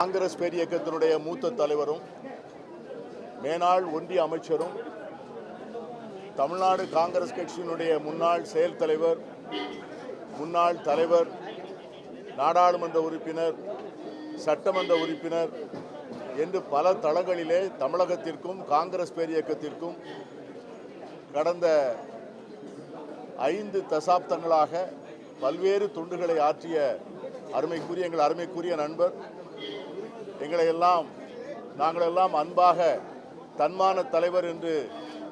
காங்கிரஸ் பேரியக்கத்தினுடைய மூத்த தலைவரும் மேனாள் ஒன்றிய அமைச்சரும் தமிழ்நாடு காங்கிரஸ் கட்சியினுடைய முன்னாள் செயல் தலைவர், முன்னாள் தலைவர், நாடாளுமன்ற உறுப்பினர், சட்டமன்ற உறுப்பினர் என்று பல தளங்களிலே தமிழகத்திற்கும் காங்கிரஸ் பேரியக்கத்திற்கும் கடந்த 5 தசாப்தங்களாக பல்வேறு தொண்டுகளை ஆற்றிய எங்கள் அருமைக்குரிய நண்பர், நாங்களெல்லாம் அன்பாக தன்மான தலைவர் என்று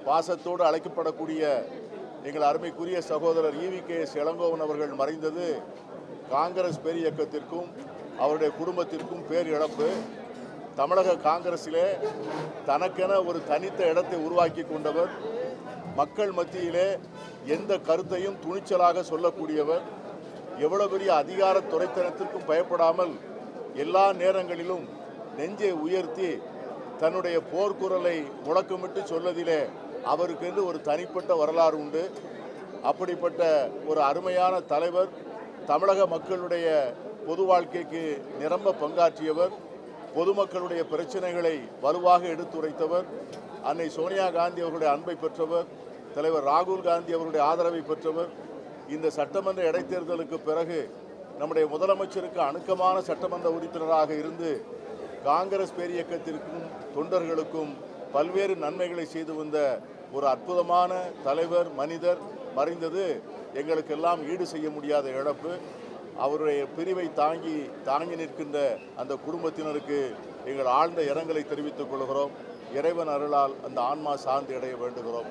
பாசத்தோடு அழைக்கப்படக்கூடிய எங்கள் அருமைக்குரிய சகோதரர் EVKS இளங்கோவன் அவர்கள் மறைந்தது காங்கிரஸ் பேரியக்கத்திற்கும் அவருடைய குடும்பத்திற்கும் பேரிழப்பு. தமிழக காங்கிரஸிலே தனக்கென ஒரு தனித்த இடத்தை உருவாக்கி கொண்டவர், மக்கள் மத்தியிலே எந்த கருத்தையும் துணிச்சலாக சொல்லக்கூடியவர், எவ்வளவு பெரிய அதிகார துரைத்தனத்திற்கும் பயப்படாமல் எல்லா நேரங்களிலும் நெஞ்சை உயர்த்தி தன்னுடைய போர்க்குரலை முழக்கமிட்டு சொல்வதிலே அவருக்கென்று ஒரு தனிப்பட்ட வரலாறு உண்டு. அப்படிப்பட்ட ஒரு அருமையான தலைவர், தமிழக மக்களுடைய பொது வாழ்க்கைக்கு நிரம்ப பங்காற்றியவர், பொதுமக்களுடைய பிரச்சனைகளை வலுவாக எடுத்துரைத்தவர், அன்னை சோனியா காந்தி அவர்களுடைய அன்பை பெற்றவர், தலைவர் ராகுல் காந்தி அவருடைய ஆதரவை பெற்றவர். இந்த சட்டமன்ற இடைத்தேர்தலுக்கு பிறகு நம்முடைய முதலமைச்சருக்கு அணுக்கமான சட்டமன்ற உறுப்பினராக இருந்து காங்கிரஸ் பேரியக்கத்திற்கும் தொண்டர்களுக்கும் பல்வேறு நன்மைகளை செய்து வந்த ஒரு அற்புதமான தலைவர், மனிதர் மறைந்தது எங்களுக்கெல்லாம் ஈடு செய்ய முடியாத இழப்பு. அவருடைய பிரிவை தாங்கி நிற்கின்ற அந்த குடும்பத்தினருக்கு எங்கள் ஆழ்ந்த இரங்கலை தெரிவித்துக் கொள்கிறோம். இறைவன் அருளால் அந்த ஆன்மா சார்ந்து அடைய வேண்டுகிறோம்.